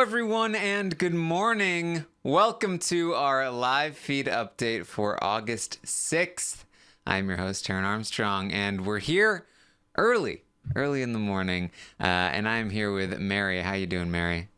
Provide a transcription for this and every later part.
everyone, and good morning. Welcome to our live feed update for August 6th. I'm your host, Taran Armstrong, and we're here early in the morning, and I'm here with Mary. How you doing, Mary?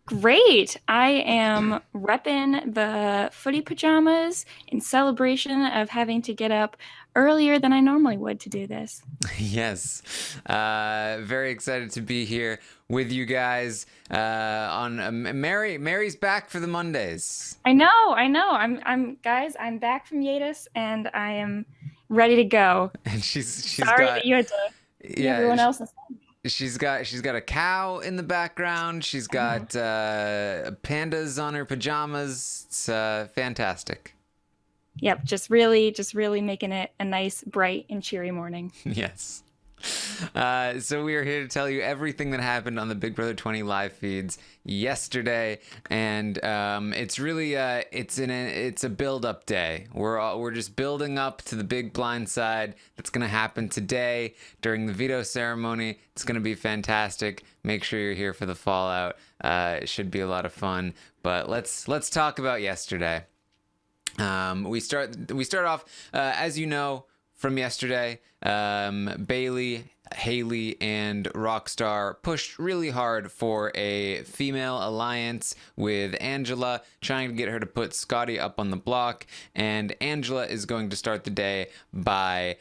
Great. I am repping the footy pajamas in celebration of having to get up earlier than I normally would to do this. Yes, very excited to be here with you guys. Mary's back for the Mondays, I know. I'm back from hiatus and I am ready to go. and she's Sorry got that you had to be yeah. everyone else. She's got a cow in the background. She's got pandas on her pajamas. It's fantastic. Yep, just really making it a nice, bright, and cheery morning. Yes. So we are here to tell you everything that happened on the Big Brother 20 live feeds yesterday, and it's really it's a build up day. We're just building up to the big blind side that's gonna happen today during the veto ceremony. It's gonna be fantastic. Make sure you're here for the fallout. It should be a lot of fun. But let's talk about yesterday. We start off as you know from yesterday. Bayleigh, Haleigh, and Rockstar pushed really hard for a female alliance with Angela, trying to get her to put Scottie up on the block. And Angela is going to start the day by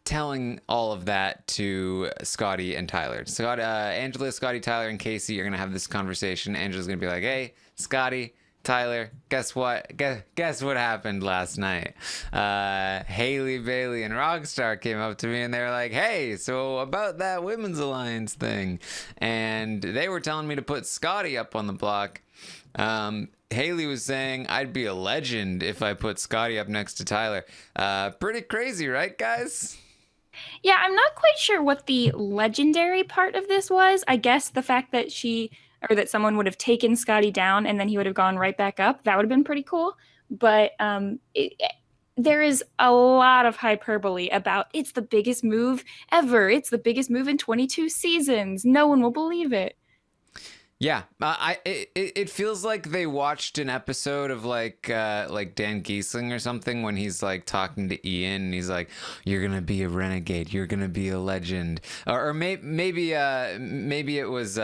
telling all of that to Scottie and Tyler. Angela, Scottie, Tyler, and Kaycee are going to have this conversation. Angela's going to be like, hey, Scottie, Tyler, guess what? Guess what happened last night? Haleigh, Bayleigh, and Rockstar came up to me and they were like, hey, so about that women's alliance thing. And they were telling me to put Scottie up on the block. Haleigh was saying I'd be a legend if I put Scottie up next to Tyler. Pretty crazy, right, guys? Yeah, I'm not quite sure what the legendary part of this was. I guess the fact that that someone would have taken Scottie down and then he would have gone right back up, that would have been pretty cool. But there is a lot of hyperbole about it's the biggest move ever. It's the biggest move in 22 seasons. No one will believe it. Yeah, it feels like they watched an episode of like Dan Giesling or something when he's like talking to Ian and he's like, "You're gonna be a renegade. You're gonna be a legend." Maybe it was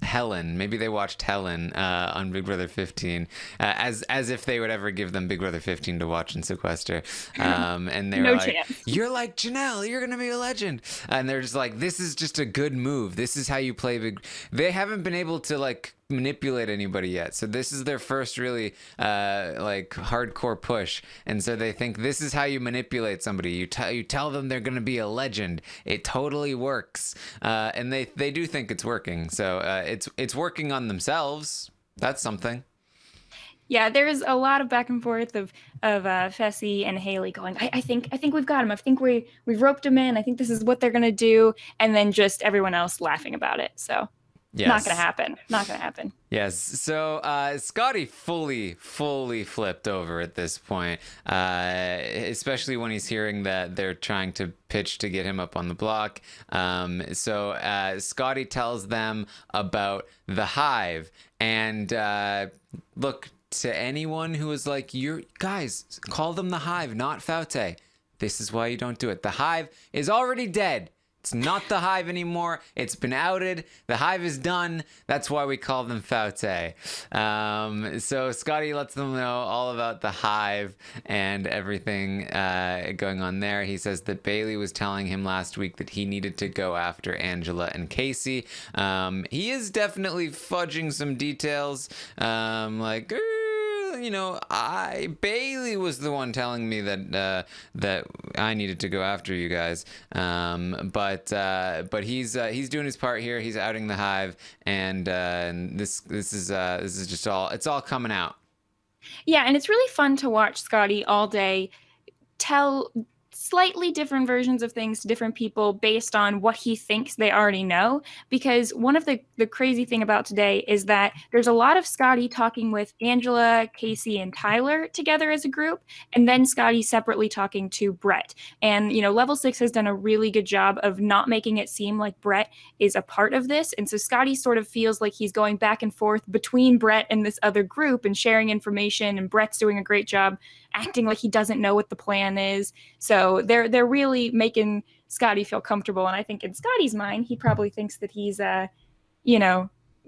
Helen. Maybe they watched Helen on Big Brother 15 as if they would ever give them Big Brother 15 to watch and sequester. And they were No like, chance. "You're like Janelle. You're gonna be a legend." And they're just like, "This is just a good move. This is how you play big." They haven't been able to like manipulate anybody yet, so this is their first really like hardcore push, and so they think this is how you manipulate somebody. You tell them they're gonna be a legend. It totally works, and they do think it's working. So it's working on themselves. That's something. Yeah, there's a lot of back and forth of Fessy and Haleigh going, I think we've got him. I think we've roped him in. I think this is what they're gonna do, and then just everyone else laughing about it. So not gonna Yes. happen. Not gonna happen. Yes. So Scottie fully flipped over at this point, especially when he's hearing that they're trying to pitch to get him up on the block. So Scottie tells them about the Hive. And look, to anyone who is like, you guys, call them the Hive, not Faute. This is why you don't do it. The Hive is already dead. It's not the Hive anymore. It's been outed. The Hive is done. That's why we call them Faute. So Scottie lets them know all about the Hive and everything going on there. He says that Bayleigh was telling him last week that he needed to go after Angela and Kaycee. He is definitely fudging some details. Like, Bayleigh was the one telling me that I needed to go after you guys. But he's doing his part here. He's outing the Hive, and this is just it's all coming out. Yeah, and it's really fun to watch Scottie all day tell slightly different versions of things to different people based on what he thinks they already know. Because one of the crazy thing about today is that there's a lot of Scottie talking with Angela, Kaycee, and Tyler together as a group, and then Scottie separately talking to Brett. And, Level 6 has done a really good job of not making it seem like Brett is a part of this. And so Scottie sort of feels like he's going back and forth between Brett and this other group and sharing information, and Brett's doing a great job acting like he doesn't know what the plan is. So they're really making Scottie feel comfortable. And I think in Scottie's mind, he probably thinks that he's,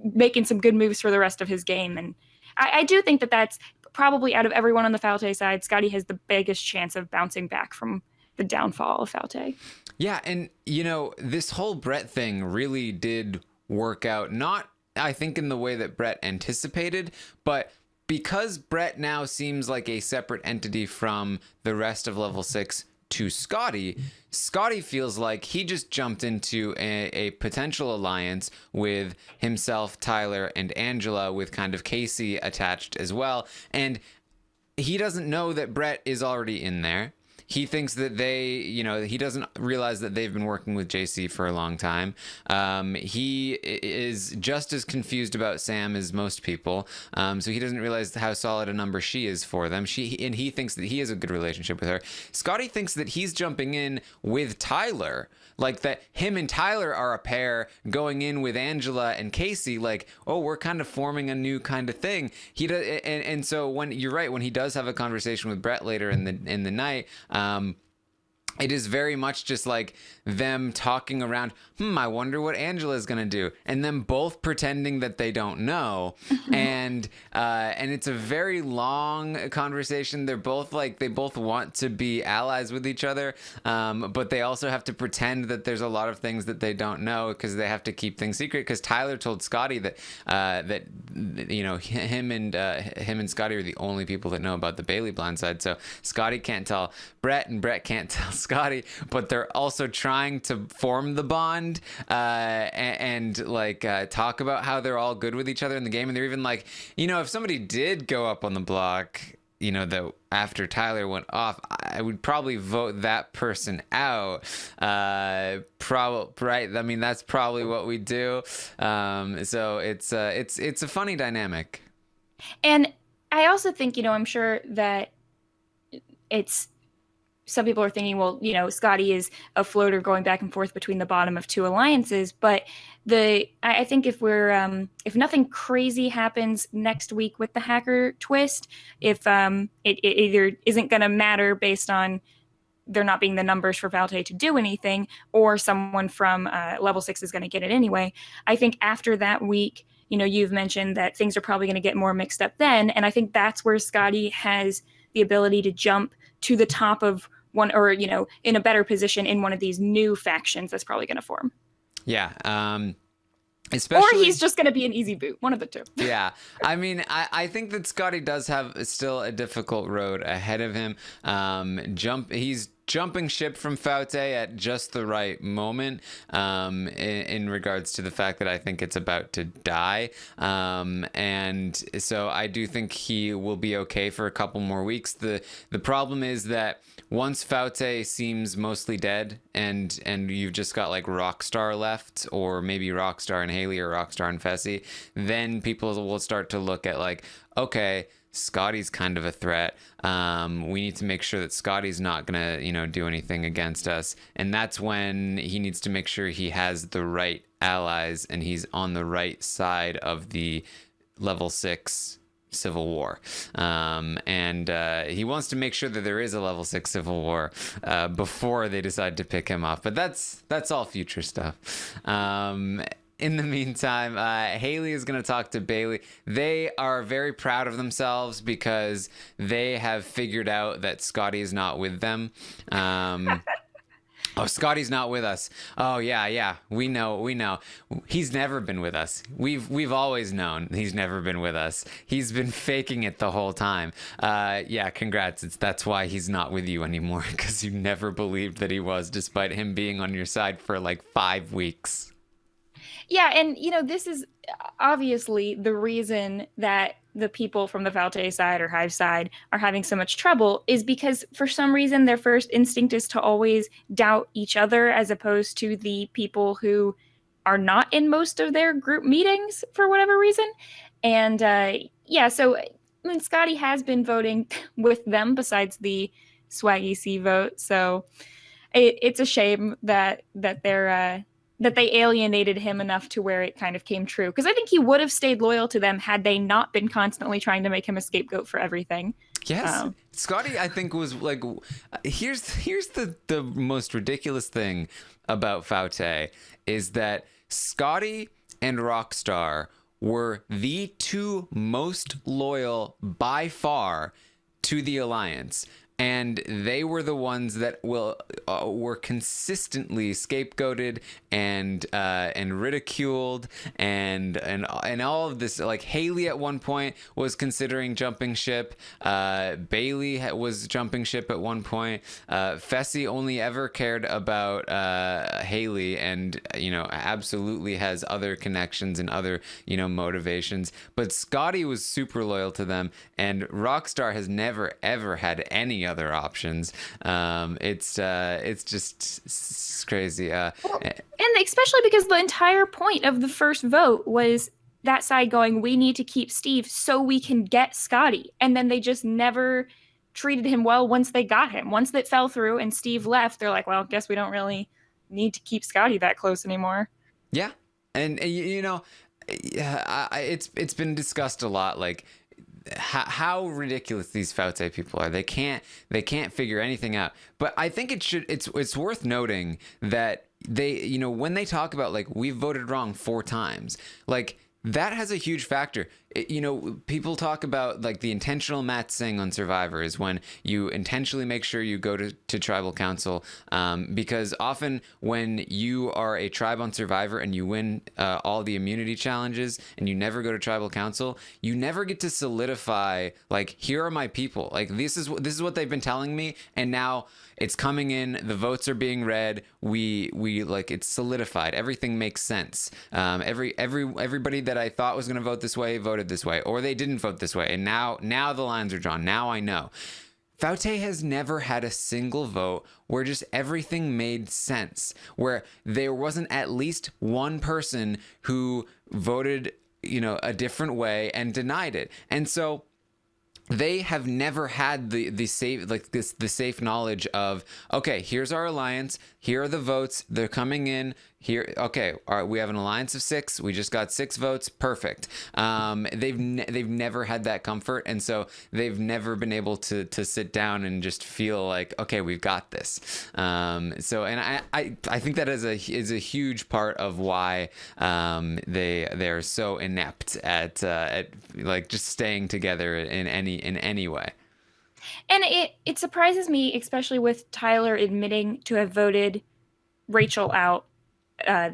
making some good moves for the rest of his game. And I do think that that's probably, out of everyone on the Faute side, Scottie has the biggest chance of bouncing back from the downfall of Faute. Yeah, and, this whole Brett thing really did work out, not, I think, in the way that Brett anticipated, but because Brett now seems like a separate entity from the rest of Level 6 to Scottie feels like he just jumped into a potential alliance with himself, Tyler, and Angela, with kind of Kaycee attached as well. And he doesn't know that Brett is already in there. He thinks that he doesn't realize that they've been working with JC for a long time. He is just as confused about Sam as most people. So he doesn't realize how solid a number she is for them. And he thinks that he has a good relationship with her. Scottie thinks that he's jumping in with Tyler, like that him and Tyler are a pair going in with Angela and Kaycee, like, oh, we're kind of forming a new kind of thing. He does, and so when you're right, when he does have a conversation with Brett later in the night, it is very much just like them talking around, I wonder what Angela's going to do. And them both pretending that they don't know. And it's a very long conversation. They're both they both want to be allies with each other. But they also have to pretend that there's a lot of things that they don't know because they have to keep things secret. Because Tyler told Scottie that him and Scottie are the only people that know about the Bayleigh blindside. So Scottie can't tell Brett and Brett can't tell Scottie, but they're also trying to form the bond and talk about how they're all good with each other in the game. And they're even like, if somebody did go up on the block, that after Tyler went off, I would probably vote that person out. Right? I mean, that's probably what we do. So it's a funny dynamic. And I also think, I'm sure that some people are thinking, well, Scottie is a floater going back and forth between the bottom of two alliances. But I think if nothing crazy happens next week with the hacker twist, if it either isn't going to matter based on there not being the numbers for Faute to do anything, or someone from Level 6 is going to get it anyway, I think after that week, you've mentioned that things are probably going to get more mixed up then. And I think that's where Scottie has the ability to jump to the top of one, or, in a better position in one of these new factions that's probably going to form. Yeah. Or he's just going to be an easy boot. One of the two. Yeah. I mean, I think that Scottie does have still a difficult road ahead of him. He's jumping ship from Faute at just the right moment in regards to the fact that I think it's about to die. And so I do think he will be okay for a couple more weeks. The problem is that once Faute seems mostly dead and you've just got Rockstar left, or maybe Rockstar and Haleigh or Rockstar and Fessy, then people will start to look at okay, Scottie's kind of a threat. We need to make sure that Scottie's not gonna, do anything against us. And that's when he needs to make sure he has the right allies and he's on the right side of the Level 6 Civil War. And he wants to make sure that there is a Level 6 Civil War before they decide to pick him off. But that's all future stuff. In the meantime, Haleigh is going to talk to Bayleigh. They are very proud of themselves because they have figured out that Scottie is not with them. Oh, Scottie's not with us. Oh, yeah. We know. He's never been with us. We've always known he's never been with us. He's been faking it the whole time. Yeah, congrats. That's why he's not with you anymore, because you never believed that he was, despite him being on your side for 5 weeks. Yeah, and this is obviously the reason that the people from the Falte side or Hive side are having so much trouble is because for some reason their first instinct is to always doubt each other as opposed to the people who are not in most of their group meetings for whatever reason. And so I mean, Scottie has been voting with them besides the Swaggy C vote. So it's a shame that they alienated him enough to where it kind of came true. Because I think he would have stayed loyal to them had they not been constantly trying to make him a scapegoat for everything. Yes. Scottie, I think, was like, here's the most ridiculous thing about Faute is that Scottie and Rockstar were the two most loyal by far to the Alliance. And they were the ones that were consistently scapegoated and ridiculed and all of this. Like Haleigh at one point was considering jumping ship. Bayleigh was jumping ship at one point. Fessy only ever cared about Haleigh, and absolutely has other connections and other motivations. But Scottie was super loyal to them, and Rockstar has never ever had any other options. It's just crazy. And especially because the entire point of the first vote was that side going, we need to keep Steve so we can get Scottie. And then they just never treated him well once they got him. Once that fell through and Steve left, they're like, well, I guess we don't really need to keep Scottie that close anymore. Yeah. And it's been discussed a lot, like how ridiculous these Faute people are. They can't figure anything out. But I think it's worth noting that they, when they talk about like, we've voted wrong 4 times, like that has a huge factor. People talk about like the intentional matsing on Survivor is when you intentionally make sure you go to tribal council, because often when you are a tribe on Survivor and you win all the immunity challenges and you never go to tribal council, you never get to solidify like, here are my people, like this is what they've been telling me, and now it's coming in, the votes are being read, we like, it's solidified, everything makes sense. Everybody that I thought was going to vote this way voted this way, or they didn't vote this way, and now the lines are drawn. Now I know. Faute has never had a single vote where just everything made sense, where there wasn't at least one person who voted a different way and denied it. And so they have never had the safe knowledge of, okay, here's our alliance, here are the votes, they're coming in here. Okay, all right, we have an alliance of 6. We just got 6 votes, perfect. They've never had that comfort, and so they've never been able to sit down and just feel like, okay, we've got this. And I think that is a huge part of why they're so inept at like just staying together in any way. And it surprises me, especially with Tyler admitting to have voted Rachel out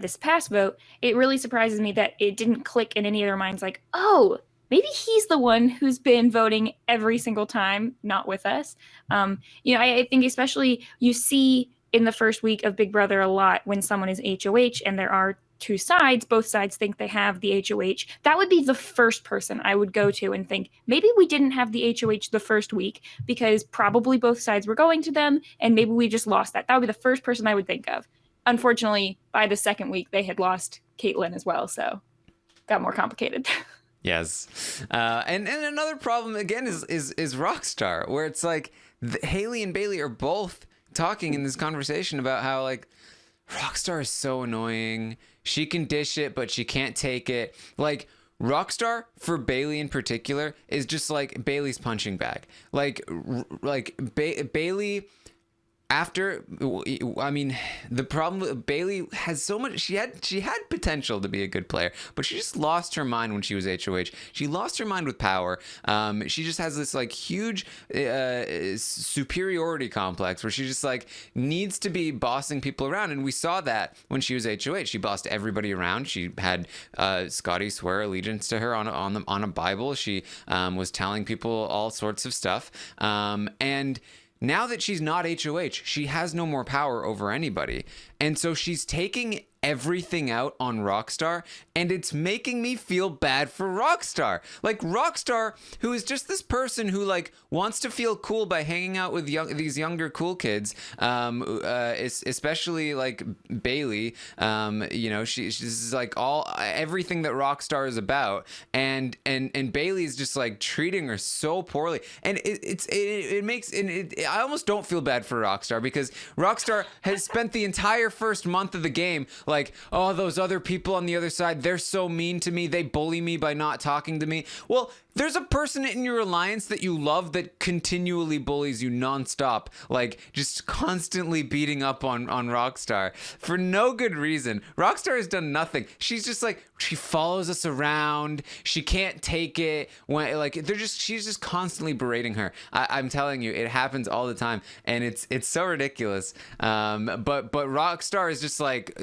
this past vote. It really surprises me that it didn't click in any of their minds like, oh, maybe he's the one who's been voting every single time, not with us. I think especially you see in the first week of Big Brother a lot when someone is HOH and there are 2 sides, both sides think they have the HOH. That would be the first person I would go to and think, maybe we didn't have the HOH the first week because probably both sides were going to them and maybe we just lost that. That would be the first person I would think of. Unfortunately, by the second week, they had lost Kaitlyn as well, so got more complicated. Yes. And another problem, again, is Rockstar, where it's like Haleigh and Bayleigh are both talking in this conversation about how, like, Rockstar is so annoying. She can dish it, but she can't take it. Like, Rockstar, for Bayleigh in particular, is just like Bayleigh's punching bag. Like Bayleigh... After, I mean, the problem with Bayleigh has so much, she had potential to be a good player, but she just lost her mind when she was HOH. She lost her mind with power. She just has this like huge superiority complex where she just like needs to be bossing people around. And we saw that when she was HOH. She bossed everybody around. She had Scottie swear allegiance to her on a Bible. She was telling people all sorts of stuff. And now that she's not HOH, she has no more power over anybody. And so she's taking everything out on Rockstar, and it's making me feel bad for Rockstar. Like, Rockstar, who is just this person who, like, wants to feel cool by hanging out with these younger cool kids, especially, like, Bayleigh. You know, she's like everything that Rockstar is about, and Bayleigh is just, like, treating her so poorly, and I almost don't feel bad for Rockstar, because Rockstar has spent the entire first month of the game like, oh, those other people on the other side, they're so mean to me, they bully me by not talking to me. Well, there's a person in your alliance that you love that continually bullies you nonstop, like, just constantly beating up on Rockstar for no good reason. Rockstar has done nothing. She's just like, she follows us around. She can't take it when, like, she's just constantly berating her. I'm telling you, it happens all the time, and it's so ridiculous. But Rockstar is just like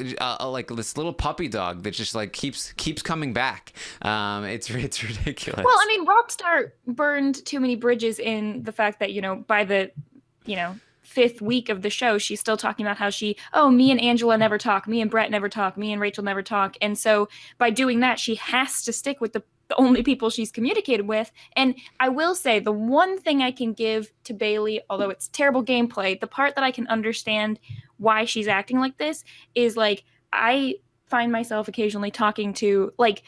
this little puppy dog that just, like, keeps coming back. It's ridiculous. Well, I mean, Rockstar burned too many bridges in the fact that, you know, by the, you know, 5th week of the show, she's still talking about how me and Angela never talk, me and Brett never talk, me and Rachel never talk. And so by doing that, she has to stick with the only people she's communicated with. And I will say, the one thing I can give to Bayleigh, although it's terrible gameplay, the part that I can understand why she's acting like this is, like, I find myself occasionally talking to, like,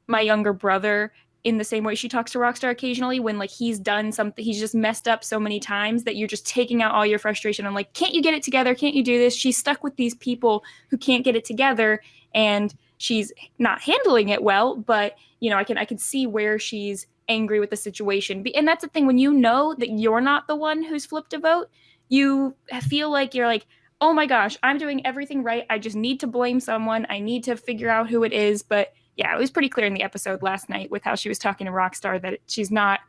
my younger brother in the same way she talks to Rockstar occasionally, when, like, he's done something, he's just messed up so many times that you're just taking out all your frustration. I'm like, can't you get it together? Can't you do this? She's stuck with these people who can't get it together, and she's not handling it well, but, you know, I can see where she's angry with the situation. And that's the thing, when you know that you're not the one who's flipped a vote, you feel like you're like, oh my gosh, I'm doing everything right. I just need to blame someone. I need to figure out who it is. But yeah, it was pretty clear in the episode last night with how she was talking to Rockstar that she's not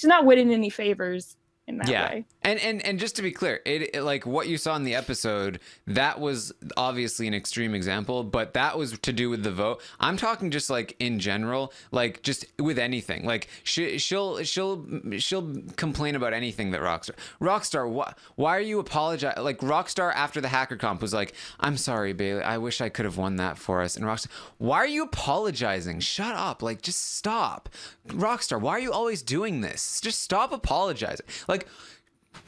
winning any favors in that way. And just to be clear, it like what you saw in the episode, that was obviously an extreme example, but that was to do with the vote. I'm talking just, like, in general, like, just with anything. Like, she'll complain about anything that Rockstar, why are you apologizing? Like, Rockstar after the hacker comp was like, I'm sorry, Bayleigh, I wish I could have won that for us. And Rockstar, why are you apologizing? Shut up. Like, just stop. Rockstar, why are you always doing this? Just stop apologizing. Like,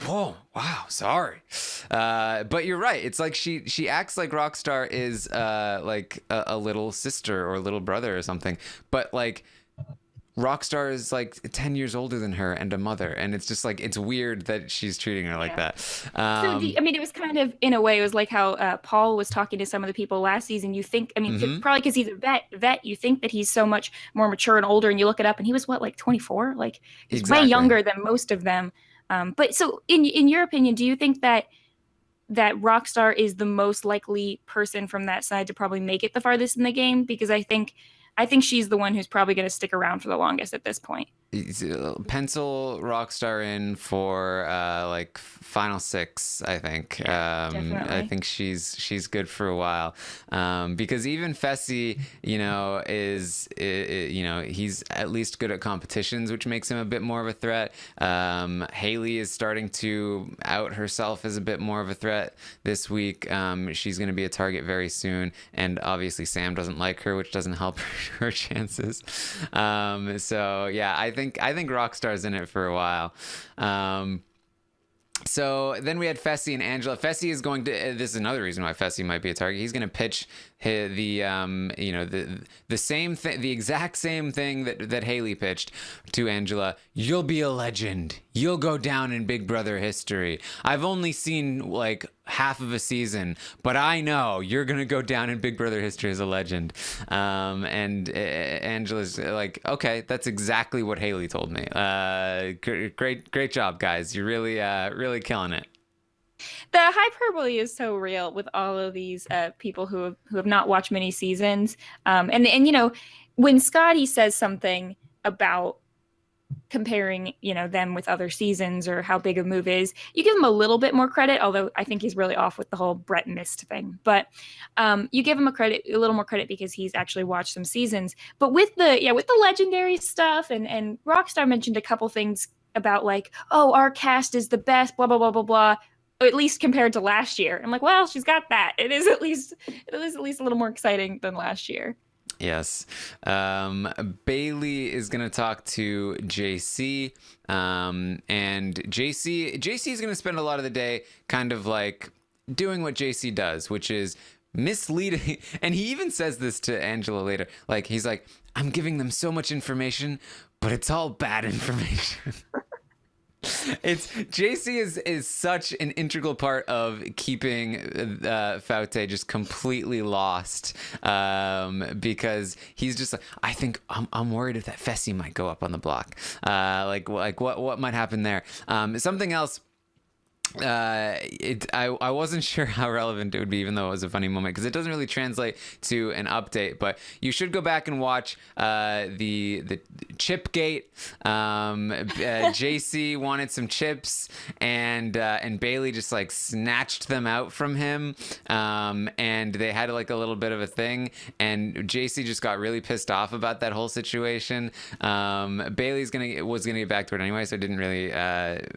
whoa, wow, sorry. But you're right. It's like she acts like Rockstar is like a little sister or a little brother or something. But, like, Rockstar is, like, 10 years older than her and a mother. And it's just, like, it's weird that she's treating her like that. I mean, it was kind of, in a way, it was like how Paul was talking to some of the people last season. You think, I mean, probably because he's a vet, you think that he's so much more mature and older, and you look it up, and he was, what, like 24? Like, he's way younger than most of them. But so, in your opinion, do you think that Rockstar is the most likely person from that side to probably make it the farthest in the game? Because I think she's the one who's probably going to stick around for the longest at this point. Pencil Rockstar in for like final 6, I think. I think she's good for a while, because even Fessy, you know, you know, he's at least good at competitions, which makes him a bit more of a threat. Haleigh is starting to out herself as a bit more of a threat this week. She's going to be a target very soon, and obviously Sam doesn't like her, which doesn't help her chances. So yeah, I think Rockstar's in it for a while. So then we had Fessy and Angela. Fessy is going to. This is another reason why Fessy might be a target. He's going to pitch the same thing, the exact same thing that Haleigh pitched to Angela. You'll be a legend. You'll go down in Big Brother history. I've only seen, like, half of a season, but I know you're gonna go down in Big Brother history as a legend. And Angela's like, okay, that's exactly what Haleigh told me. Great job, guys. You're really killing it. The hyperbole is so real with all of these people who have not watched many seasons. And you know, when Scottie says something about comparing, you know, them with other seasons or how big a move is, you give him a little bit more credit, although I think he's really off with the whole Brett missed thing. But you give him a little more credit because he's actually watched some seasons. But with the legendary stuff, and Rockstar mentioned a couple things about, like, oh, our cast is the best, blah blah blah blah blah. at least compared to last year. I'm like, well, she's got that. It is at least a little more exciting than last year. Yes. Bayleigh is going to talk to JC. And JC is going to spend a lot of the day kind of like doing what JC does, which is misleading. And he even says this to Angela later. Like, he's like, I'm giving them so much information, but it's all bad information. It's JC is such an integral part of keeping Faute just completely lost, because he's just like, I think I'm worried if that Fessy might go up on the block, like what might happen there. Something else. I wasn't sure how relevant it would be, even though it was a funny moment, because it doesn't really translate to an update. But you should go back and watch the chip gate. JC wanted some chips, and Bayleigh just like snatched them out from him, and they had like a little bit of a thing, and JC just got really pissed off about that whole situation. Bayleigh was gonna get back to it anyway, so it didn't really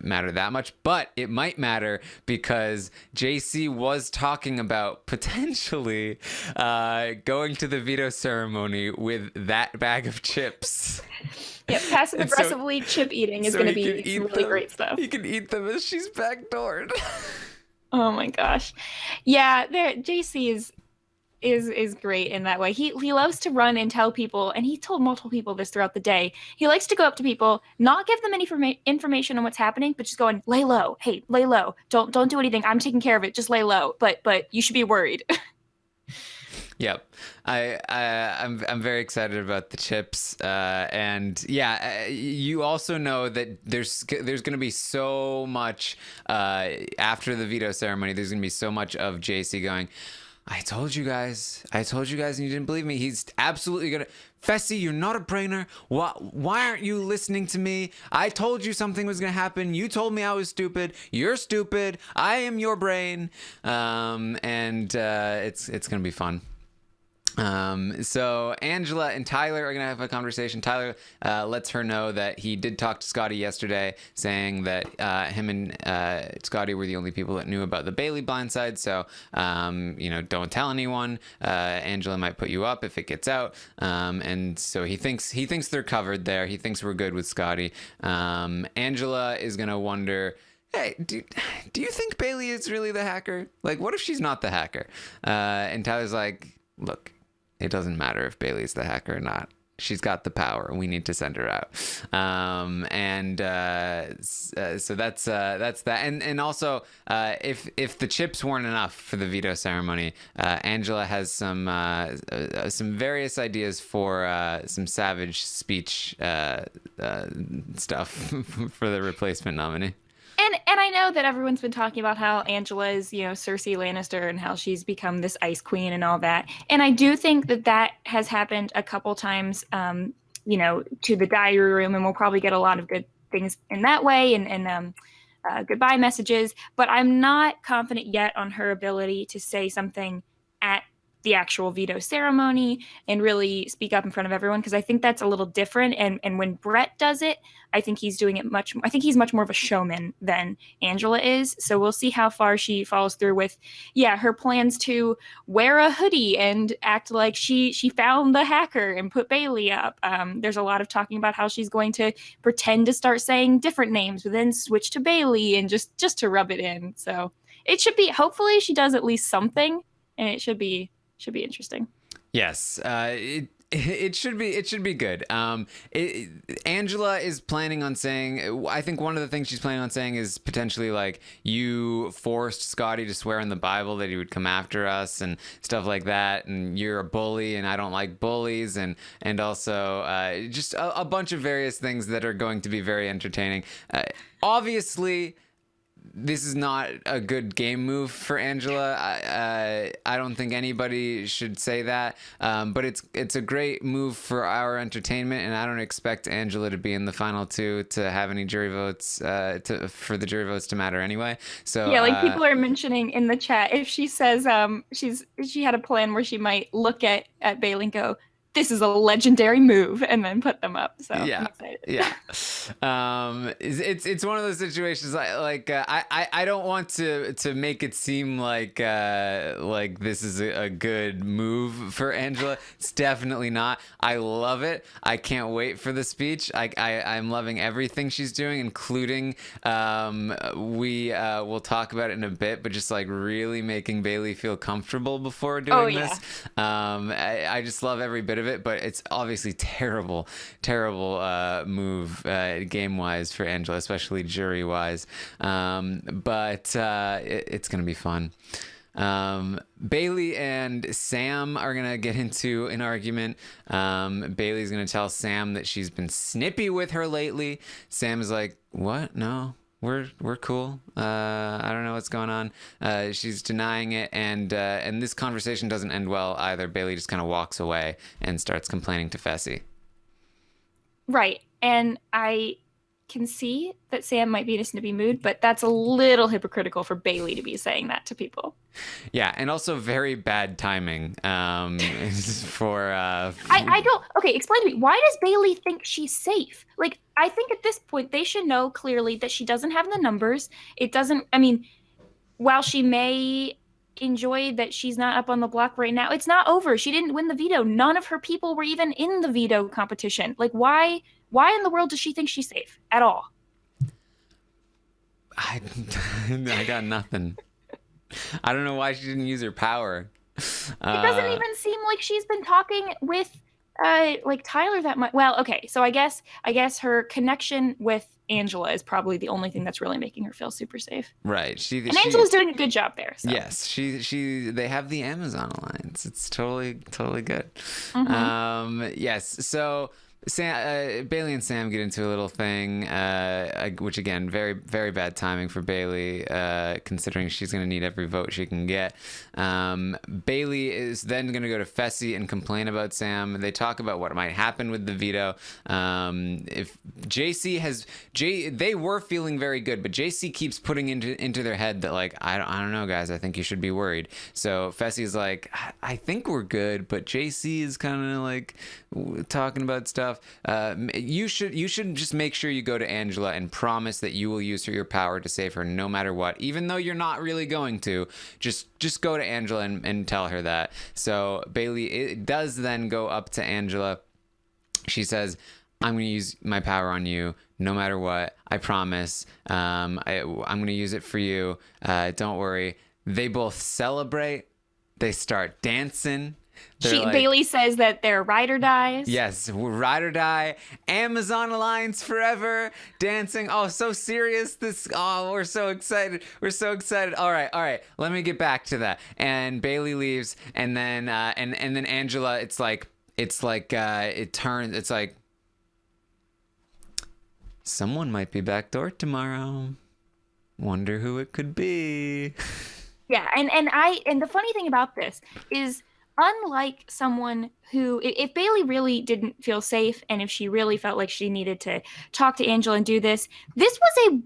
matter that much, but it might matter because JC was talking about potentially going to the veto ceremony with that bag of chips. Yeah, passive aggressively chip eating is going to be some really great stuff. He can eat them as she's backdoored. Oh my gosh, yeah, JC is great in that way. He loves to run and tell people, and he told multiple people this throughout the day. He likes to go up to people, not give them any information on what's happening, but just going, lay low. Hey, lay low. Don't do anything. I'm taking care of it. Just lay low. But you should be worried. Yep, I'm very excited about the chips, and yeah, you also know that there's going to be so much after the veto ceremony. There's going to be so much of JC going, I told you guys, and you didn't believe me. He's absolutely gonna. Fessy, you're not a brainer. Why aren't you listening to me? I told you something was gonna happen. You told me I was stupid. You're stupid. I am your brain. And it's gonna be fun. So Angela and Tyler are going to have a conversation. Tyler lets her know that he did talk to Scottie yesterday, saying that him and Scottie were the only people that knew about the Bayleigh blindside. So, don't tell anyone. Angela might put you up if it gets out. And so he thinks they're covered there. He thinks we're good with Scottie. Angela is going to wonder, hey, do you think Bayleigh is really the hacker? Like, what if she's not the hacker? And Tyler's like, look, it doesn't matter if Bayleigh's the hacker or not. She's got the power. We need to send her out. So that's that. And also, if the chips weren't enough for the veto ceremony, Angela has some various ideas for some savage speech stuff for the replacement nominee. And I know that everyone's been talking about how Angela is, Cersei Lannister and how she's become this ice queen and all that. And I do think that has happened a couple times, to the diary room, and we'll probably get a lot of good things in that way and goodbye messages. But I'm not confident yet on her ability to say something at the actual veto ceremony and really speak up in front of everyone, because I think that's a little different. And when Brett does it, I think he's doing it I think he's much more of a showman than Angela is. So we'll see how far she follows through with, her plans to wear a hoodie and act like she found the hacker and put Bayleigh up. There's a lot of talking about how she's going to pretend to start saying different names, but then switch to Bayleigh and just to rub it in. So it should be, hopefully she does at least something, and it should be interesting. Yes, it should be good. Angela is planning on saying, I think one of the things she's planning on saying is potentially like, you forced Scottie to swear in the Bible that he would come after us and stuff like that, and you're a bully and I don't like bullies, and also just a bunch of various things that are going to be very entertaining. Obviously, this is not a good game move for Angela. I don't think anybody should say that, but it's a great move for our entertainment, and I don't expect Angela to be in the final two to have any jury votes for the jury votes to matter anyway. So yeah, people are mentioning in the chat, if she says she had a plan where she might look at Bayleigh and go, this is a legendary move, and then put them up. So yeah, I'm excited. yeah. It's one of those situations. I don't want to make it seem like this is a good move for Angela. It's definitely not. I love it. I can't wait for the speech. I'm loving everything she's doing, including we'll talk about it in a bit, but just like really making Bayleigh feel comfortable before doing this. I just love every bit of it, but it's obviously terrible move game wise for Angela, especially jury wise. But it's gonna be fun. Bayleigh and Sam are gonna get into an argument. Bayleigh's gonna tell Sam that she's been snippy with her lately. Sam is like, what? No, we're cool. I don't know what's going on. She's denying it, and this conversation doesn't end well either. Bayleigh just kind of walks away and starts complaining to Fessy. Right. And I can see that Sam might be in a snippy mood, but that's a little hypocritical for Bayleigh to be saying that to people. Yeah, and also very bad timing for... I don't... Okay, explain to me. Why does Bayleigh think she's safe? Like, I think at this point, they should know clearly that she doesn't have the numbers. It doesn't... I mean, while she may enjoy that she's not up on the block right now, it's not over. She didn't win the veto. None of her people were even in the veto competition. Like, why in the world does she think she's safe at all? I got nothing. I don't know why she didn't use her power. It doesn't even seem like she's been talking with like Tyler that much. Well, okay, so I guess her connection with Angela is probably the only thing that's really making her feel super safe. Right. Angela's doing a good job there. So. Yes, they have the Amazon Alliance. It's totally good. Mm-hmm. Yes. So Bayleigh and Sam get into a little thing, which again, very, very bad timing for Bayleigh, considering she's going to need every vote she can get. Bayleigh is then going to go to Fessy and complain about Sam. They talk about what might happen with the veto. If they were feeling very good, but JC keeps putting into their head that like, I don't know, guys, I think you should be worried. So Fessy's like, I think we're good, but JC is kind of like talking about stuff. You should just make sure you go to Angela and promise that you will use your power to save her no matter what, even though you're not really going to. Just go to Angela and tell her that. So Bayleigh does then go up to Angela. She says, I'm going to use my power on you no matter what. I promise. I'm going to use it for you. Don't worry. They both celebrate. They start dancing. Bayleigh says that they're ride or dies. Yes, ride or die. Amazon Alliance forever. Dancing. Oh, so serious. We're so excited. We're so excited. All right. Let me get back to that. And Bayleigh leaves, and then and then Angela. It's like it turns. It's like someone might be backdoor tomorrow. Wonder who it could be. Yeah, and the funny thing about this is, unlike someone who, if Bayleigh really didn't feel safe and if she really felt like she needed to talk to Angela and do this was a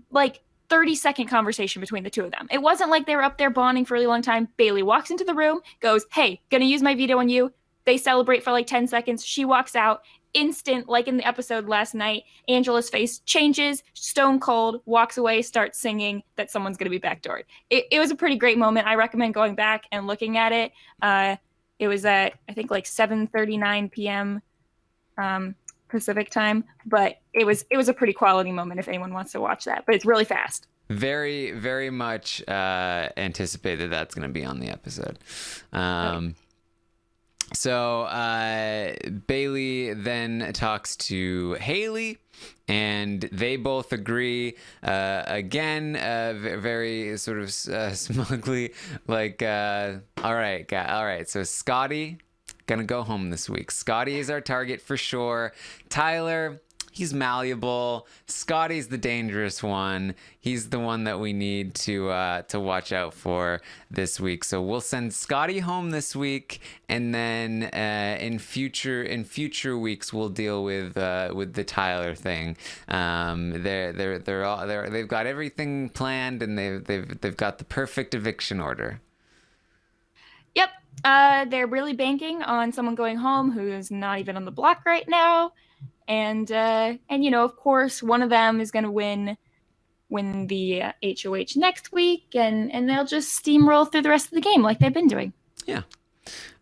30-second conversation between the two of them. It wasn't like they were up there bonding for a really long time. Bayleigh walks into the room, goes, hey, gonna use my veto on you. They celebrate for 10 seconds. She walks out. Instant, like in the episode last night, Angela's face changes, stone cold, walks away, starts singing that someone's gonna be backdoored. It was a pretty great moment. I recommend going back and looking at it. It was at, I think, 7:39 p.m. Pacific time, but it was a pretty quality moment if anyone wants to watch that. But it's really fast. Very, very much anticipated that's going to be on the episode. Right. So Bayleigh then talks to Haleigh, and they both agree again, very sort of smugly, all right, so Scottie gonna go home this week. Scottie is our target for sure. Tyler, he's malleable. Scottie's the dangerous one. He's the one that we need to watch out for this week. So we'll send Scottie home this week, and then in future weeks we'll deal with the Tyler thing. They've got everything planned, and they've got the perfect eviction order. Yep, They're really banking on someone going home who is not even on the block right now, and of course, one of them is going to win the HOH next week, and they'll just steamroll through the rest of the game like they've been doing. Yeah.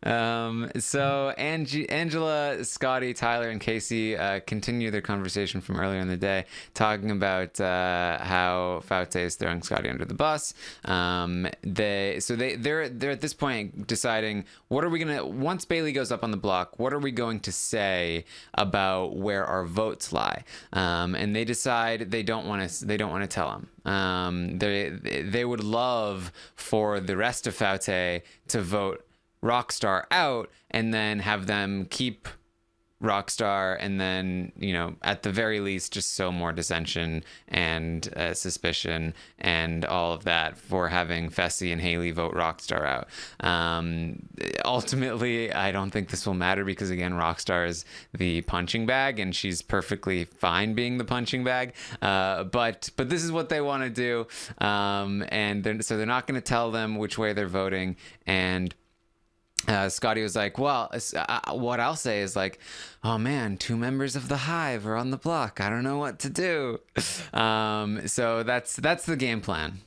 So Angela, Scottie, Tyler, and Kaycee continue their conversation from earlier in the day, talking about how Faute is throwing Scottie under the bus. They're at this point deciding what are we gonna, once Bayleigh goes up on the block, what are we going to say about where our votes lie? And they decide they don't want to tell him. They would love for the rest of Faute to vote Rockstar out and then have them keep Rockstar, and then at the very least just sow more dissension and suspicion and all of that for having Fessy and Haleigh vote Rockstar out. Ultimately, I don't think this will matter because again, Rockstar is the punching bag and she's perfectly fine being the punching bag. But this is what they want to do, and so they're not going to tell them which way they're voting. And Scottie was like, well, what I'll say is like, oh man, 2 members of the Hive are on the block. I don't know what to do. So that's the game plan.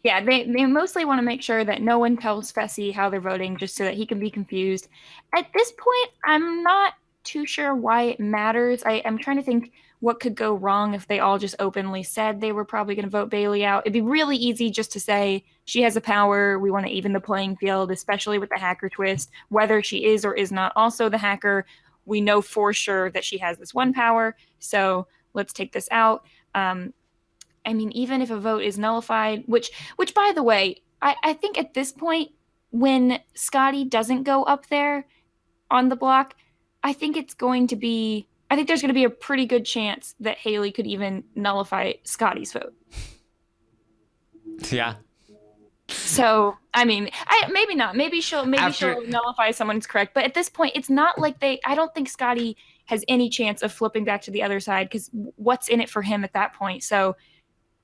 Yeah, they mostly want to make sure that no one tells Fessy how they're voting just so that he can be confused. At this point, I'm not too sure why it matters. I'm trying to think what could go wrong if they all just openly said they were probably going to vote Bayleigh out. It'd be really easy just to say she has a power. We want to even the playing field, especially with the hacker twist, whether she is or is not also the hacker. We know for sure that she has this one power. So let's take this out. I mean, even if a vote is nullified, which by the way, I think at this point, when Scottie doesn't go up there on the block, I think there's going to be a pretty good chance that Haleigh could even nullify Scottie's vote. Yeah. So, I mean, maybe not. Maybe she'll nullify someone's correct. But at this point, it's not like I don't think Scottie has any chance of flipping back to the other side because what's in it for him at that point? So,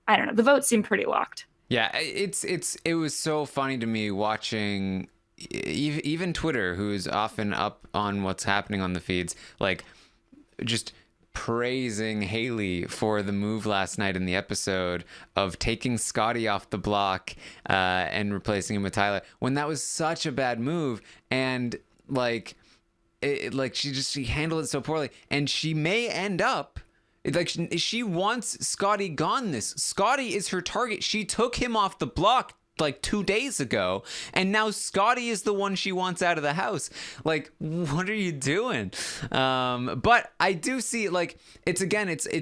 I don't know. The votes seem pretty locked. Yeah, it was so funny to me watching even Twitter, who's often up on what's happening on the feeds, like just praising Haleigh for the move last night in the episode of taking Scottie off the block and replacing him with Tyler, when that was such a bad move. And she handled it so poorly, and she may end up like she wants Scottie gone. Scottie is her target. She took him off the block like 2 days ago, and now Scottie is the one she wants out of the house. Like, what are you doing? But I do see, like, it's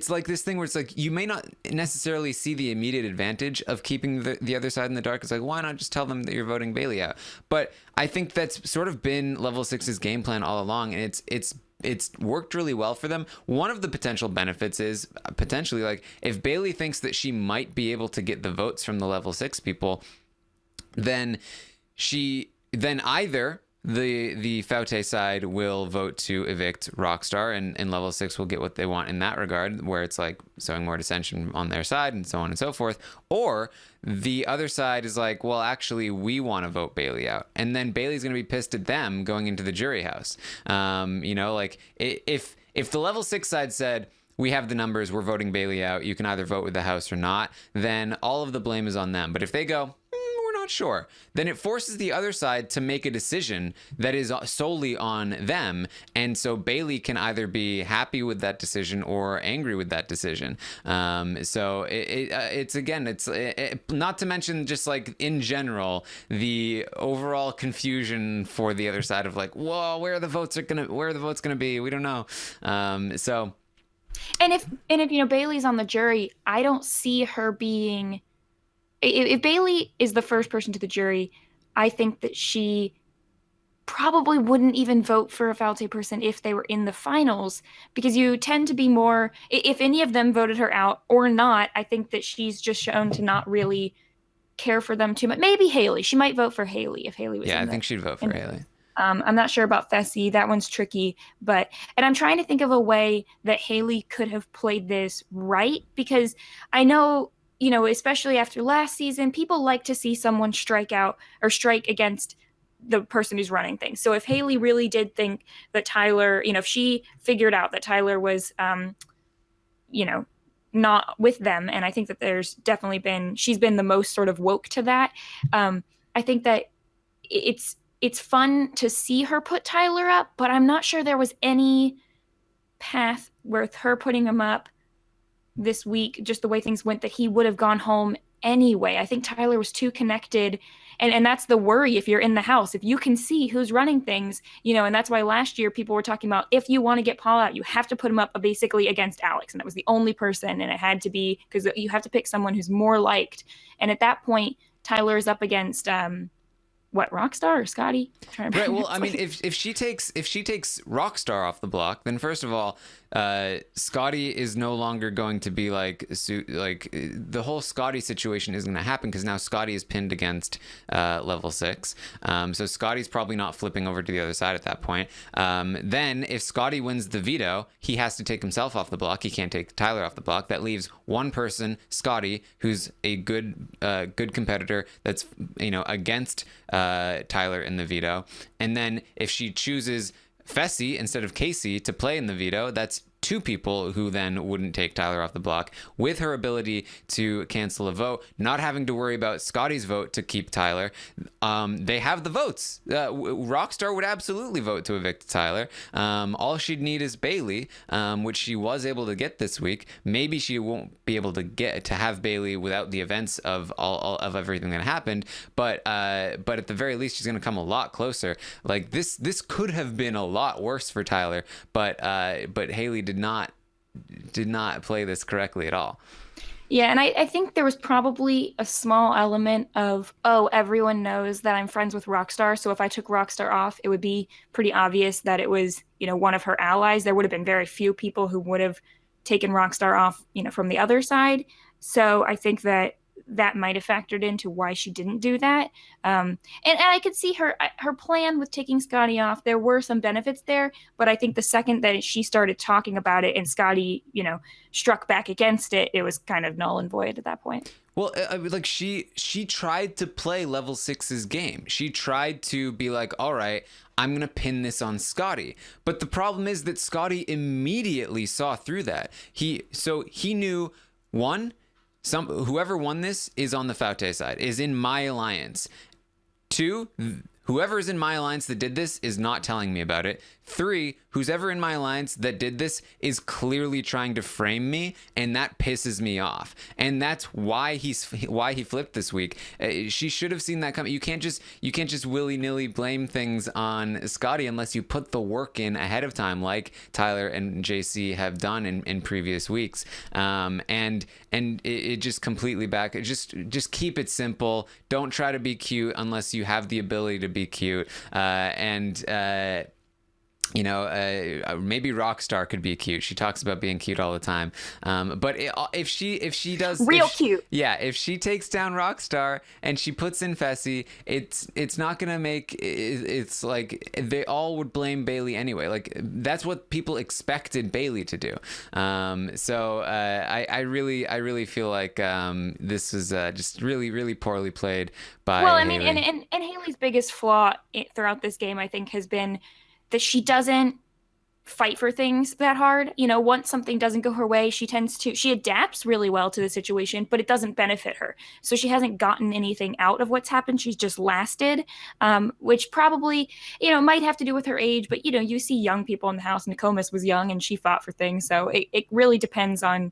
like this thing where it's like you may not necessarily see the immediate advantage of keeping the other side in the dark. It's like, why not just tell them that you're voting Bayleigh out? But I think that's sort of been Level 6's game plan all along, and it's worked really well for them. One of the potential benefits is potentially, like, if Bayleigh thinks that she might be able to get the votes from the Level 6 people, then either the Faute side will vote to evict Rockstar, and Level 6 will get what they want in that regard, where it's like sowing more dissension on their side and so on and so forth. Or the other side is like, well, actually, we want to vote Bayleigh out. And then Bayleigh's going to be pissed at them going into the jury house. Like if the Level 6 side said, we have the numbers, we're voting Bayleigh out, you can either vote with the house or not, then all of the blame is on them. But if they go, sure, then it forces the other side to make a decision that is solely on them, and so Bayleigh can either be happy with that decision or angry with that decision. So it's not to mention just like in general the overall confusion for the other side of like, whoa, where are the votes gonna be? We don't know. And if Bayleigh's on the jury, I don't see her being. If Bayleigh is the first person to the jury, I think that she probably wouldn't even vote for a Faute person if they were in the finals, because you tend to be more, if any of them voted her out or not, I think that she's just shown to not really care for them too much. Maybe Haleigh. She might vote for Haleigh if Haleigh was I think she'd vote for Haleigh. I'm not sure about Fessy. That one's tricky. And I'm trying to think of a way that Haleigh could have played this right, because I know, especially after last season, people like to see someone strike out or strike against the person who's running things. So if Haleigh really did think that Tyler, if she figured out that Tyler was, not with them, and I think that she's been the most sort of woke to that. I think that it's fun to see her put Tyler up, but I'm not sure there was any path with her putting him up this week, just the way things went, that he would have gone home anyway. I think Tyler was too connected. And that's the worry if you're in the house, if you can see who's running things, and that's why last year people were talking about, if you want to get Paul out, you have to put him up basically against Alex. And that was the only person. And it had to be, because you have to pick someone who's more liked. And at that point, Tyler is up against, Rockstar or Scottie? Right. Well, I mean, if she takes Rockstar off the block, then first of all, Scottie is no longer going to be like the whole Scottie situation isn't going to happen, because now Scottie is pinned against level 6. So Scottie's probably not flipping over to the other side at that point. Then if Scottie wins the veto, he has to take himself off the block. He can't take Tyler off the block. That leaves one person, Scottie, who's a good competitor that's against Tyler in the veto. And then if she chooses Fessy instead of Kaycee to play in the veto, that's 2 people who then wouldn't take Tyler off the block, with her ability to cancel a vote, not having to worry about Scottie's vote to keep Tyler. They have the votes. Rockstar would absolutely vote to evict Tyler. All she'd need is Bayleigh, which she was able to get this week. Maybe she won't be able to have Bayleigh without the events of all of everything that happened, but at the very least she's going to come a lot closer. Like this could have been a lot worse for Tyler, but Haleigh did not play this correctly at all. Yeah, and I think there was probably a small element of, everyone knows that I'm friends with Rockstar, so if I took Rockstar off, it would be pretty obvious that it was, one of her allies. There would have been very few people who would have taken Rockstar off, from the other side. So I think that might have factored into why she didn't do that. And I could see her plan with taking Scottie off. There were some benefits there, but I think the second that she started talking about it and Scottie, struck back against it, it was kind of null and void at that point. Well, like she tried to play level 6's game. She tried to be like, all right, I'm going to pin this on Scottie. But the problem is that Scottie immediately saw through that. He knew, one, whoever won this is on the Faute side, is in my alliance. 2, whoever is in my alliance that did this is not telling me about it. 3, who's ever in my alliance that did this is clearly trying to frame me, and that pisses me off. And that's why he flipped this week. She should have seen that coming. You can't just willy-nilly blame things on Scottie unless you put the work in ahead of time, like Tyler and JC have done in previous weeks. And it just completely just keep it simple. Don't try to be cute unless you have the ability to be cute. Maybe Rockstar could be cute. She talks about being cute all the time. But if she does cute, if she takes down Rockstar and she puts in Fessy, it's not gonna make it's like they all would blame Bayleigh anyway. Like that's what people expected Bayleigh to do. I really feel like this was just really, really poorly played by. Well, I mean, and Haleigh's biggest flaw throughout this game, I think, has been that she doesn't fight for things that hard. Once something doesn't go her way, she adapts really well to the situation, but it doesn't benefit her. So she hasn't gotten anything out of what's happened. She's just lasted, which probably, might have to do with her age, but, you see young people in the house. Nokomis was young and she fought for things. So it really depends on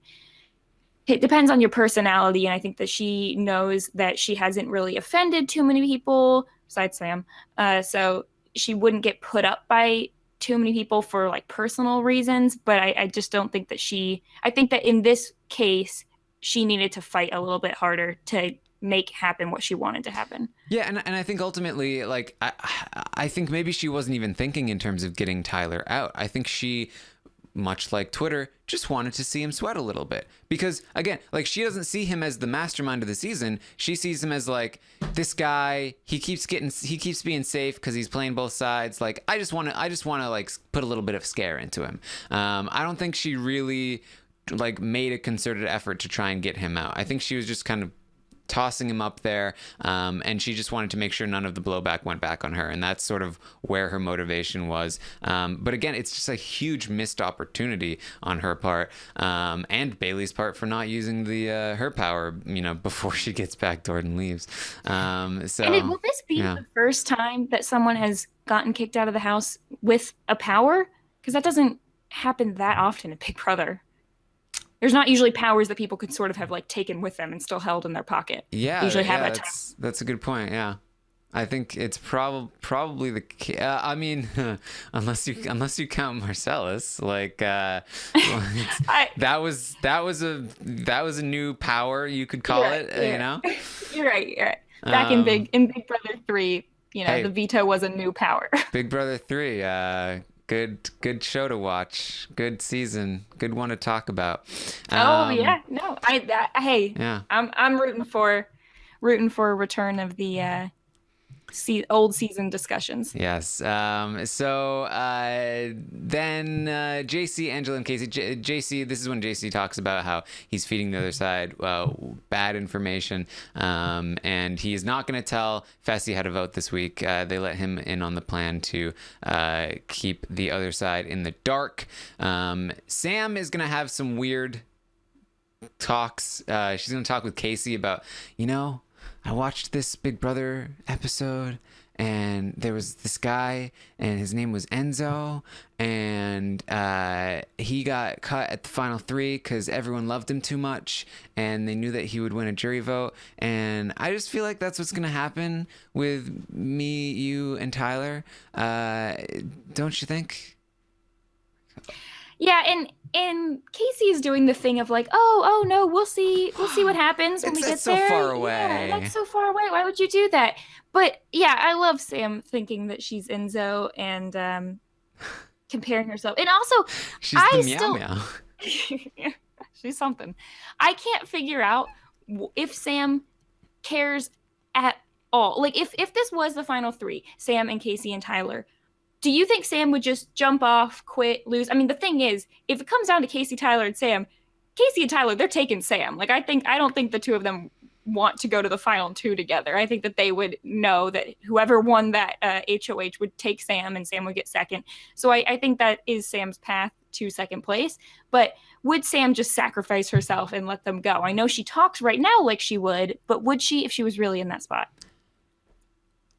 your personality. And I think that she knows that she hasn't really offended too many people besides Sam. So she wouldn't get put up by too many people for like personal reasons, but I just don't think that I think that in this case, she needed to fight a little bit harder to make happen what she wanted to happen. Yeah, and I think ultimately, like, I think maybe she wasn't even thinking in terms of getting Tyler out. I think she, much like Twitter, just wanted to see him sweat a little bit. Because, again, like, she doesn't see him as the mastermind of the season. She sees him as, like, this guy, he keeps being safe because he's playing both sides. Like, I just want to, like, put a little bit of scare into him. I don't think she really, like, made a concerted effort to try and get him out. I think she was just kind of tossing him up there, and she just wanted to make sure none of the blowback went back on her, and that's sort of where her motivation was. But again, it's just a huge missed opportunity on her part, and Bayleigh's part for not using the her power, before she gets backdoored and leaves. And will this be the first time that someone has gotten kicked out of the house with a power? Because that doesn't happen that often in Big Brother. There's not usually powers that people could sort of have like taken with them and still held in their pocket. Yeah, they usually have that's a good point. Yeah, I think it's probably the. I mean, unless you count Marcellus, like that was a new power, you could call it. You're right. Back in Big Brother 3, the veto was a new power. Big Brother 3. Good show to watch. Good season. Good one to talk about. I'm rooting for a return of the old season discussions. Yes. So then JC, Angela, and Kaycee. JC, this is when JC talks about how he's feeding the other side bad information, and he is not going to tell Fessy how to vote this week. They let him in on the plan to keep the other side in the dark. Sam is going to have some weird talks. She's going to talk with Kaycee about, I watched this Big Brother episode, and there was this guy, and his name was Enzo, and he got cut at the final 3 because everyone loved him too much, and they knew that he would win a jury vote. And I just feel like that's what's going to happen with me, you, and Tyler. Don't you think? Yeah, and Kaycee is doing the thing of like, oh no, we'll see what happens when we get there. That's so far away. Yeah, that's so far away. Why would you do that? But yeah, I love Sam thinking that she's Enzo and comparing herself. And also, she's the meow. She's something. I can't figure out if Sam cares at all. Like if this was the final 3, Sam and Kaycee and Tyler, do you think Sam would just jump off, quit, lose? I mean, the thing is, if it comes down to Kaycee, Tyler, and Sam, Kaycee and Tyler, they're taking Sam. Like, I don't think the two of them want to go to the final 2 together. I think that they would know that whoever won that HOH would take Sam, and Sam would get second. So I think that is Sam's path to second place. But would Sam just sacrifice herself and let them go? I know she talks right now like she would, but would she if she was really in that spot?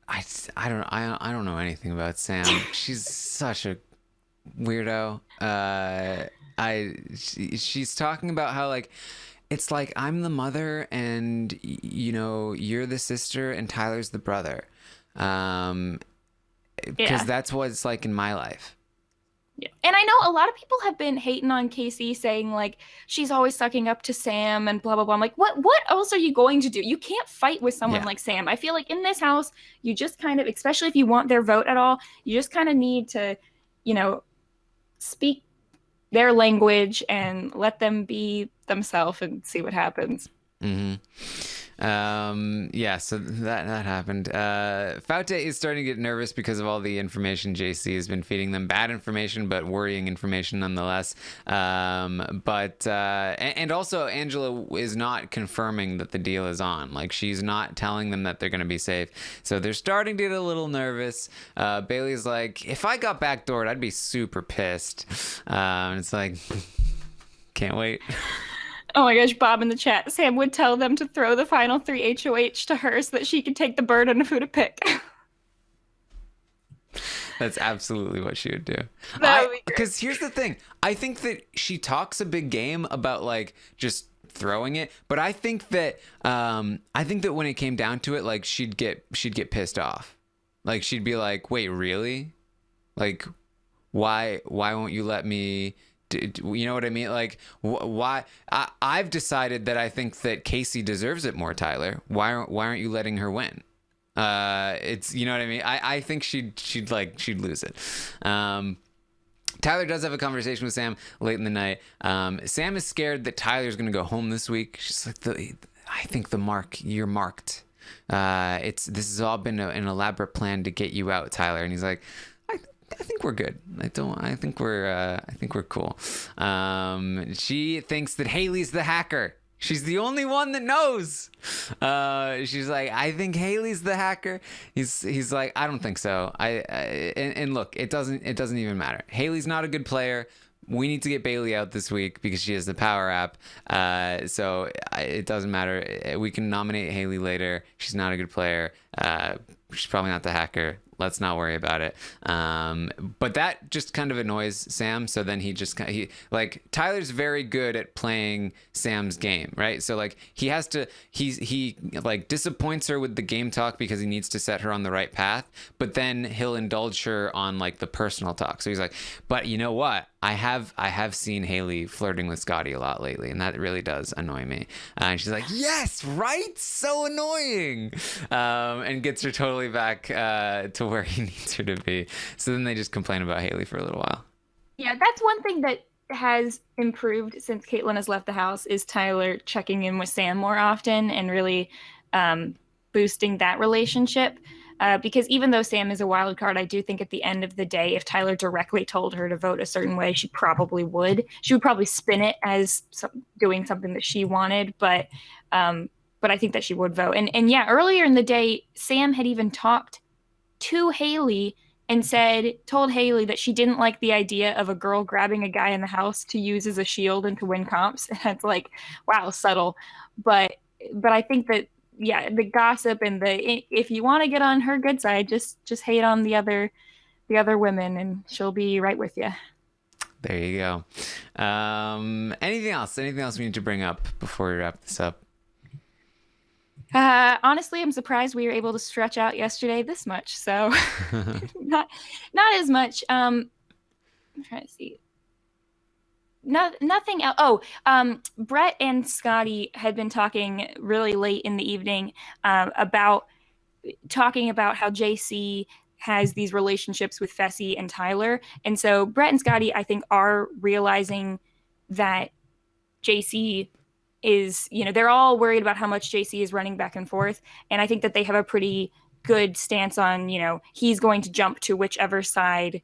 I don't know anything about Sam. She's such a weirdo. She's talking about how like it's like I'm the mother and you're the sister and Tyler's the brother. Because that's what it's like in my life. Yeah. And I know a lot of people have been hating on Kaycee, saying like she's always sucking up to Sam and blah blah blah. I'm like, what else are you going to do? You can't fight with someone like Sam. I feel like in this house, you just kind of, especially if you want their vote at all, you just kind of need to, speak their language and let them be themselves and see what happens. Mm-hmm. So that happened. Faute is starting to get nervous because of all the information JC has been feeding them. Bad information, but worrying information nonetheless. And also Angela is not confirming that the deal is on. Like, she's not telling them that they're going to be safe. So they're starting to get a little nervous. Bayleigh's like, if I got backdoored, I'd be super pissed. It's like, can't wait. Oh my gosh, Bob in the chat. Sam would tell them to throw the final 3 HOH to her so that she could take the burden of who to pick. That's absolutely what she would do. Because here's the thing. I think that she talks a big game about like just throwing it, but I think that when it came down to it, like she'd get pissed off. Like she'd be like, "Wait, really? Like why won't you let me?" You know what I mean? Like, why? I've decided that I think that Kaycee deserves it more, Tyler. Why aren't you letting her win? It's, you know what I mean? I think she'd lose it. Tyler does have a conversation with Sam late in the night. Sam is scared that Tyler's going to go home this week. She's like, I think you're marked. This has all been an elaborate plan to get you out, Tyler. And he's like, I think we're good. I think we're cool. She thinks that Haleigh's the hacker. She's the only one that knows. She's like, I think Haleigh's the hacker. He's like, I don't think so. And look, it doesn't even matter. Haleigh's not a good player. We need to get Bayleigh out this week because she has the power app. So it doesn't matter. We can nominate Haleigh later. She's not a good player. She's probably not the hacker. Let's not worry about it. But that just kind of annoys Sam. So then he like Tyler's very good at playing Sam's game, right? So like he like disappoints her with the game talk because he needs to set her on the right path. But then he'll indulge her on like the personal talk. So he's like, but you know what? I have seen Haleigh flirting with Scottie a lot lately, and that really does annoy me. And she's like, yes, right? So annoying. And gets her totally back to where he needs her to be. So then they just complain about Haleigh for a little while. Yeah, that's one thing that has improved since Kaitlyn has left the house is Tyler checking in with Sam more often and really boosting that relationship. Because even though Sam is a wild card, I do think at the end of the day, if Tyler directly told her to vote a certain way, she probably would. She would probably spin it as doing something that she wanted, but I think that she would vote. And yeah, earlier in the day, Sam had even talked to Haleigh and told Haleigh that she didn't like the idea of a girl grabbing a guy in the house to use as a shield and to win comps. And it's like, wow, subtle. But I think that, yeah, the gossip and if you want to get on her good side, just hate on the other women and she'll be right with you. There you go. Anything else we need to bring up before we wrap this up? Honestly, I'm surprised we were able to stretch out yesterday this much. So not as much. I'm trying to see. Nothing else. Oh, Brett and Scottie had been talking really late in the evening about how JC has these relationships with Fessy and Tyler. And so Brett and Scottie, I think, are realizing that JC is, they're all worried about how much JC is running back and forth. And I think that they have a pretty good stance on, he's going to jump to whichever side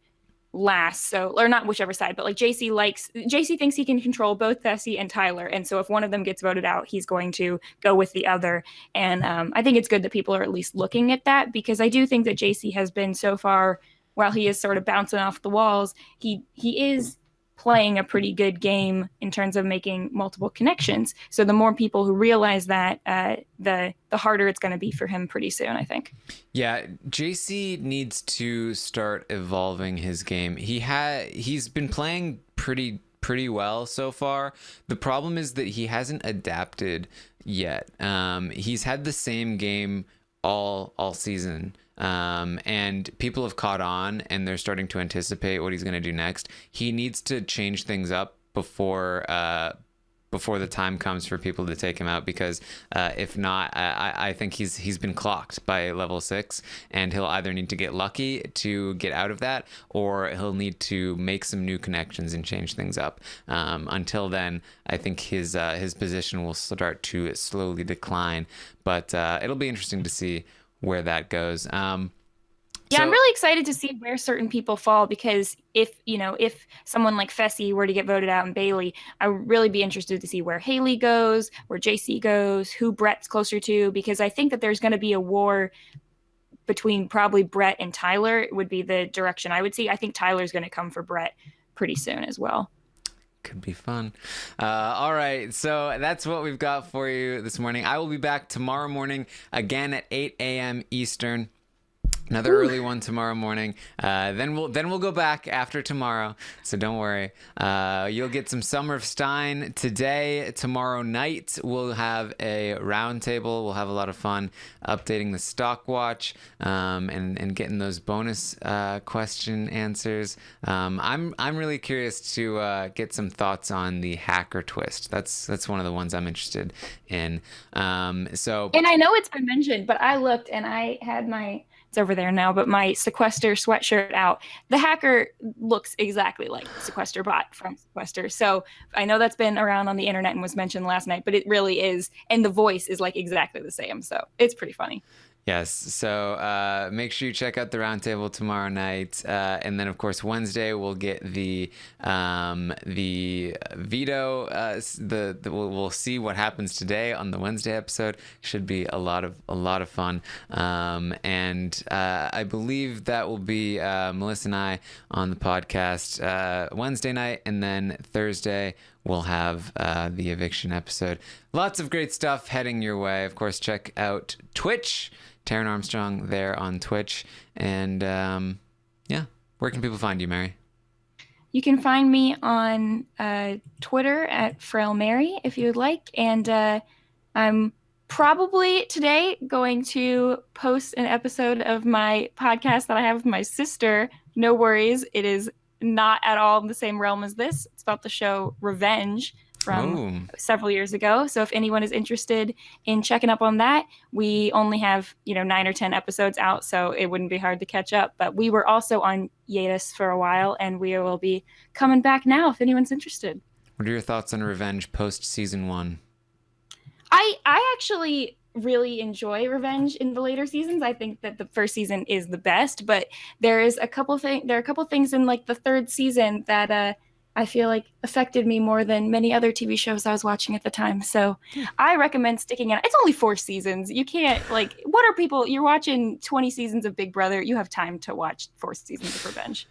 last. So, or not whichever side, but like JC thinks he can control both Fessy and Tyler. And so if one of them gets voted out, he's going to go with the other. And I think it's good that people are at least looking at that, because I do think that JC has been so far, while he is sort of bouncing off the walls, he is playing a pretty good game in terms of making multiple connections. So the more people who realize that, the harder it's going to be for him pretty soon, I think. Yeah, JC needs to start evolving his game. He's been playing pretty well so far. The problem is that he hasn't adapted yet. He's had the same game all season. And people have caught on and they're starting to anticipate what he's going to do next. He needs to change things up before the time comes for people to take him out, because if not, I think he's been clocked by level 6, and he'll either need to get lucky to get out of that, or he'll need to make some new connections and change things up. Until then, I think his position will start to slowly decline, but it'll be interesting to see where that goes. I'm really excited to see where certain people fall, because if someone like Fessy were to get voted out and Bayleigh, I would really be interested to see where Haleigh goes, where JC goes, who Brett's closer to, because I think that there's going to be a war between probably Brett and Tyler. It would be the direction I would see. I think Tyler's going to come for Brett pretty soon as well. Could be fun. All right, so that's what we've got for you this morning. I will be back tomorrow morning again at 8 a.m. Eastern. Another early one tomorrow morning. Then we'll go back after tomorrow, so don't worry. You'll get some Summer of Stein today. Tomorrow night we'll have a roundtable. We'll have a lot of fun updating the stock watch and getting those bonus question answers. I'm really curious to get some thoughts on the hacker twist. That's one of the ones I'm interested in. And I know it's been mentioned, but I looked and I had it's over there now, but my Sequester sweatshirt out. The hacker looks exactly like Sequester Bot from Sequester. So I know that's been around on the internet and was mentioned last night, but it really is. And the voice is like exactly the same. So it's pretty funny. Yes. So make sure you check out the roundtable tomorrow night, and then of course Wednesday we'll get the veto. We'll see what happens today on the Wednesday episode. Should be a lot of fun. And I believe that will be Melissa and I on the podcast Wednesday night, and then Thursday we'll have the eviction episode. Lots of great stuff heading your way. Of course, check out Twitch. Taran Armstrong there on Twitch. And yeah, where can people find you, Mary? You can find me on Twitter at Frail Mary if you would like. And I'm probably today going to post an episode of my podcast that I have with my sister. No worries, it is not at all in the same realm as this. It's about the show Revenge from several years ago. So if anyone is interested in checking up on that, we only have 9 or 10 episodes out, so it wouldn't be hard to catch up. But we were also on hiatus for a while, and we will be coming back now if anyone's interested. What are your thoughts on Revenge post season 1? I actually really enjoy Revenge in the later seasons. I think that the first season is the best, but there are a couple things in like the third season that I feel like affected me more than many other TV shows I was watching at the time. So I recommend sticking in. It's only 4 seasons. You can't you're watching 20 seasons of Big Brother. You have time to watch 4 seasons of Revenge.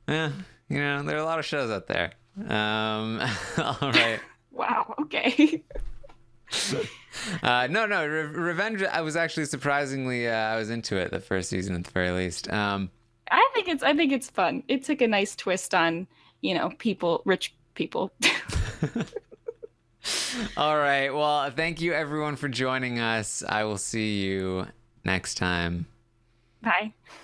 Yeah, there are a lot of shows out there. All right. Wow. Okay. No, Revenge. I was actually surprisingly, I was into it the first season at the very least. I think it's fun. It took a nice twist on, rich people. All right. Well, thank you everyone for joining us. I will see you next time. Bye.